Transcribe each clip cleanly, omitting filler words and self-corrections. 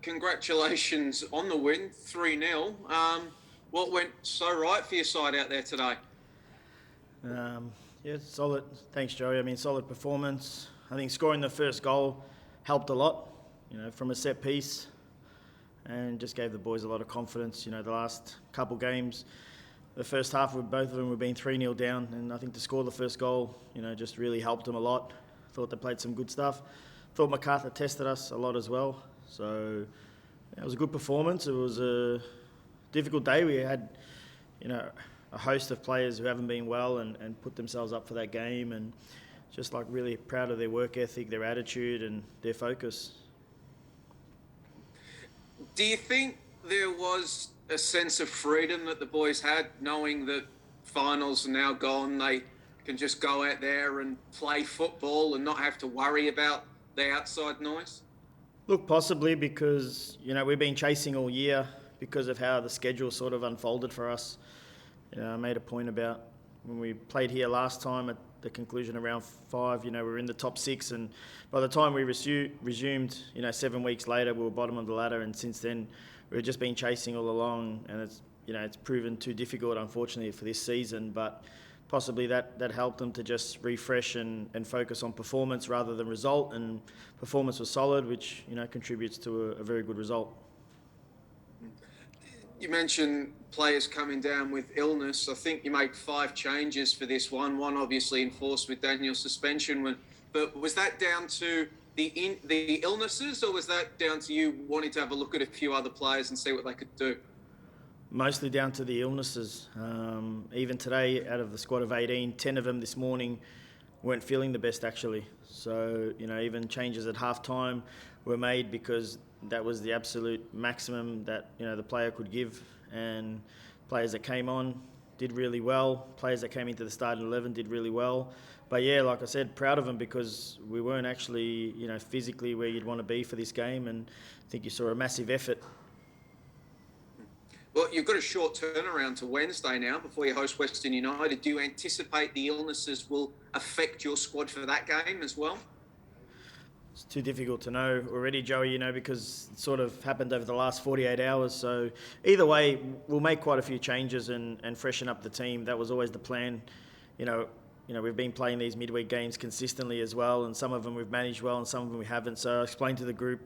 congratulations on the win, 3-0. What went so right for your side out there today? Yeah, solid. Thanks, Joey. I mean, solid performance. I think scoring the first goal helped a lot, from a set piece, and just gave the boys a lot of confidence. The last couple games, the first half, both of them were being 3-0 down, and I think to score the first goal, just really helped them a lot. Thought they played some good stuff. Thought MacArthur tested us a lot as well. So it was a good performance. It was a difficult day. We had, a host of players who haven't been well and put themselves up for that game, and just really proud of their work ethic, their attitude and their focus. Do you think there was a sense of freedom that the boys had, knowing that finals are now gone, they can just go out there and play football and not have to worry about the outside noise? Look, possibly, because, we've been chasing all year because of how the schedule sort of unfolded for us. I made a point about when we played here last time at the conclusion of round 5, we were in the top 6, and by the time we resumed, 7 weeks later, we were bottom of the ladder, and since then we've just been chasing all along, and it's proven too difficult, unfortunately, for this season, but possibly that helped them to just refresh and focus on performance rather than result, and performance was solid, which, contributes to a very good result. You mentioned players coming down with illness. I think you made 5 changes for this one. One obviously enforced with Daniel's suspension. But was that down to the illnesses, or was that down to you wanting to have a look at a few other players and see what they could do? Mostly down to the illnesses. Even today, out of the squad of 18, 10 of them this morning weren't feeling the best, actually. So, even changes at half-time were made because that was the absolute maximum that, the player could give. And players that came on did really well. Players that came into the starting 11 did really well. But, yeah, like I said, proud of them because we weren't actually, physically where you'd want to be for this game. And I think you saw a massive effort. Well, you've got a short turnaround to Wednesday now before you host Western United. Do you anticipate the illnesses will affect your squad for that game as well? It's too difficult to know already, Joey, because it sort of happened over the last 48 hours. So either way, we'll make quite a few changes and freshen up the team. That was always the plan. We've been playing these midweek games consistently as well, and some of them we've managed well and some of them we haven't. So I explained to the group,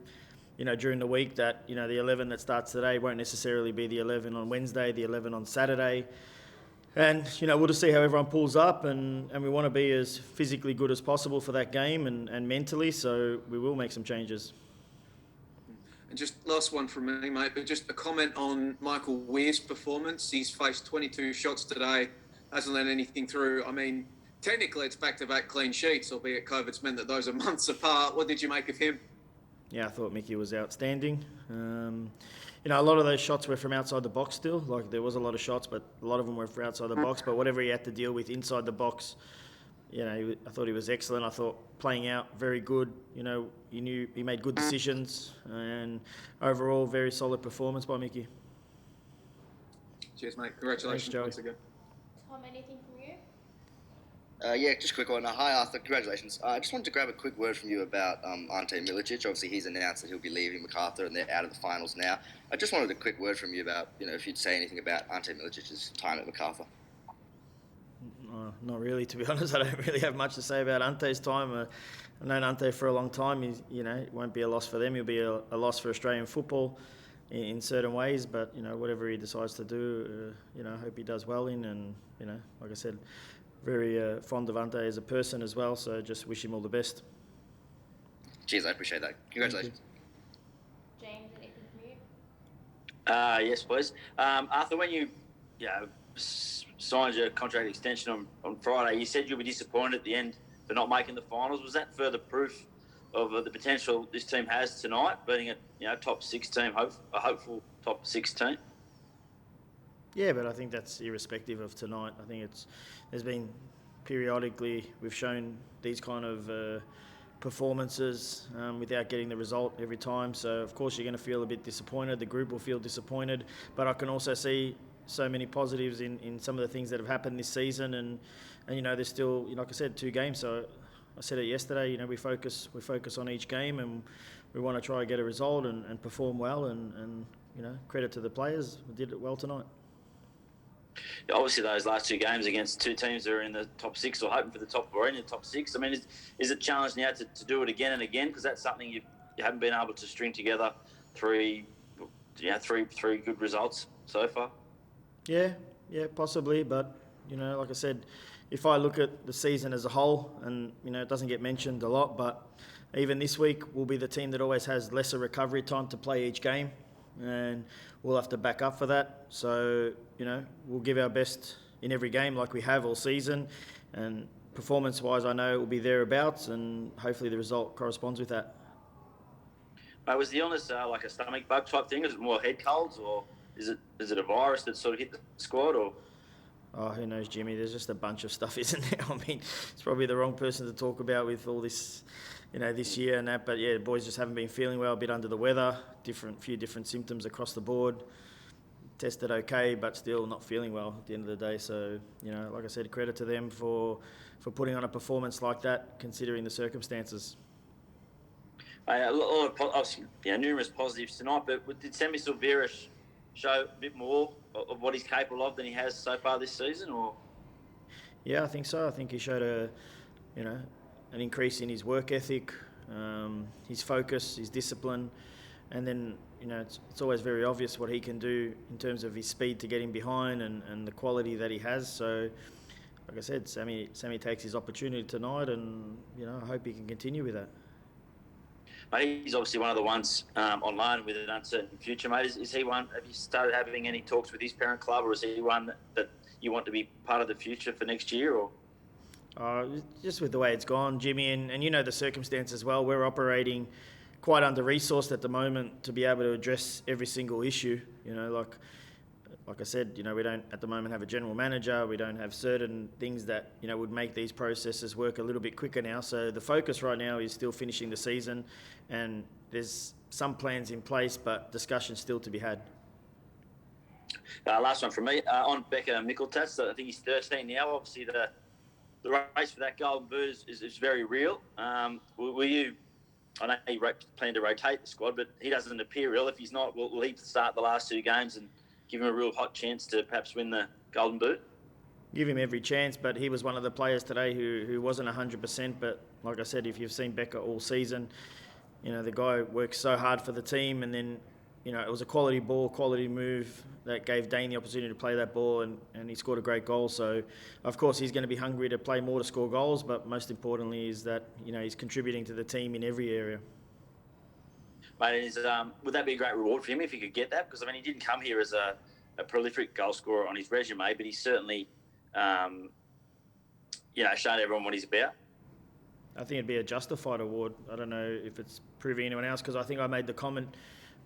during the week that, the 11 that starts today won't necessarily be the 11 on Wednesday, the 11 on Saturday. And, we'll just see how everyone pulls up, and we want to be as physically good as possible for that game and mentally, so we will make some changes. And just last one from me, mate, but just a comment on Michael Weir's performance. He's faced 22 shots today, hasn't let anything through. I mean, technically it's back-to-back clean sheets, albeit COVID's meant that those are months apart. What did you make of him? Yeah, I thought Mickey was outstanding. A lot of those shots were from outside the box still. There was a lot of shots, but a lot of them were from outside the box. But whatever he had to deal with inside the box, I thought he was excellent. I thought playing out very good. He knew he made good decisions, and overall very solid performance by Mickey. Cheers, mate. Congratulations once again. Tom, anything from you? Yeah, just a quick one. Hi, Arthur. Congratulations. I just wanted to grab a quick word from you about Ante Milicic. Obviously, he's announced that he'll be leaving MacArthur and they're out of the finals now. I just wanted a quick word from you about, if you'd say anything about Ante Milicic's time at MacArthur. Not really, to be honest. I don't really have much to say about Ante's time. I've known Ante for a long time. It won't be a loss for them. He'll be a loss for Australian football in certain ways. But, whatever he decides to do, I hope he does well in. And, like I said, very fond of Ante as a person as well, so just wish him all the best. Cheers, I appreciate that. Congratulations. James, anything from you? Yes, please. Arthur, when you signed your contract extension on Friday, you said you'll be disappointed at the end for not making the finals. Was that further proof of the potential this team has tonight, being a top 6 team, a hopeful top 6 team? Yeah, but I think that's irrespective of tonight. I think there's been periodically we've shown these kind of performances without getting the result every time. So of course you're going to feel a bit disappointed. The group will feel disappointed, but I can also see so many positives in some of the things that have happened this season, and there's still, like I said, 2 games. So I said it yesterday. We focus on each game, and we want to try and get a result and perform well, and you know, credit to the players, we did it well tonight. Obviously, those last two games against two teams that are in the top six or hoping for the top or in the top six. I mean, is it a challenge now to do it again and again? Because that's something you haven't been able to string together three good results so far. Yeah, possibly. But, you know, like I said, if I look at the season as a whole, and, you know, it doesn't get mentioned a lot, but even this week we'll be the team that always has lesser recovery time to play each game, and we'll have to back up for that. So, you know, we'll give our best in every game like we have all season, and performance-wise I know it will be thereabouts, and hopefully the result corresponds with that. Was the illness like a stomach bug type thing? Is it more head colds, or is it a virus that sort of hit the squad? Or oh, who knows, Jimmy? There's just a bunch of stuff, isn't there? I mean, it's probably the wrong person to talk about with all this, you know, this year and that. But yeah, the boys just haven't been feeling well, a bit under the weather, few different symptoms across the board. Tested okay, but still not feeling well at the end of the day. So, you know, like I said, credit to them for putting on a performance like that, considering the circumstances. A lot of obviously, you know, numerous positives tonight, but did Sammy Silvera show a bit more of what he's capable of than he has so far this season? Or yeah, I think so. I think he showed an increase in his work ethic, his focus, his discipline, and then, you know, it's always very obvious what he can do in terms of his speed to get in behind and the quality that he has. So, like I said, Sammy takes his opportunity tonight, and, you know, I hope he can continue with that. He's obviously one of the ones on loan with an uncertain future, mate. Is he one? Have you started having any talks with his parent club, or is he one that you want to be part of the future for next year? Or just with the way it's gone, Jimmy, and you know the circumstances as well. We're operating quite under-resourced at the moment to be able to address every single issue. You know, like I said, you know, we don't at the moment have a general manager. We don't have certain things that, you know, would make these processes work a little bit quicker now. So the focus right now is still finishing the season, and there's some plans in place, but discussions still to be had. Last one from me on Becca Mickeltats. I think he's 13 now. Obviously, the race for that Golden Boot is very real. Will you? I know he planned to rotate the squad, but he doesn't appear ill. If he's not, will he start the last two games and give him a real hot chance to perhaps win the Golden Boot? Give him every chance, but he was one of the players today who wasn't 100%. But like I said, if you've seen Becca all season, you know, the guy works so hard for the team, and then, you know, it was a quality ball, quality move that gave Dane the opportunity to play that ball, and he scored a great goal. So, of course, he's going to be hungry to play more to score goals, but most importantly is that, you know, he's contributing to the team in every area. Mate, would that be a great reward for him if he could get that? Because, I mean, he didn't come here as a prolific goal scorer on his resume, but he's certainly, you know, shown everyone what he's about. I think it'd be a justified award. I don't know if it's proving anyone else, because I think I made the comment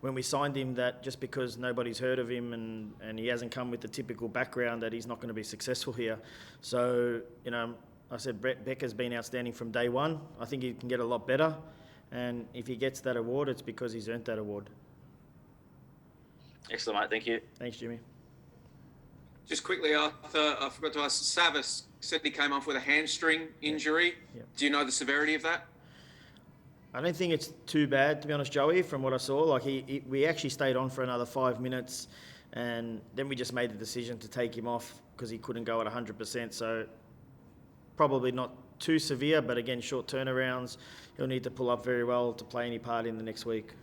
when we signed him that just because nobody's heard of him and he hasn't come with the typical background, that he's not going to be successful here. So, you know, I said Becca's been outstanding from day one. I think he can get a lot better, and if he gets that award, it's because he's earned that award. Excellent, mate. Thank you. Thanks, Jimmy. Just quickly, Arthur, I forgot to ask, Savas said he came off with a hamstring injury. Yep. Do you know the severity of that? I don't think it's too bad, to be honest, Joey, from what I saw. Like, we actually stayed on for another 5 minutes, and then we just made the decision to take him off because he couldn't go at 100%. So probably not too severe, but again, short turnarounds. He'll need to pull up very well to play any part in the next week.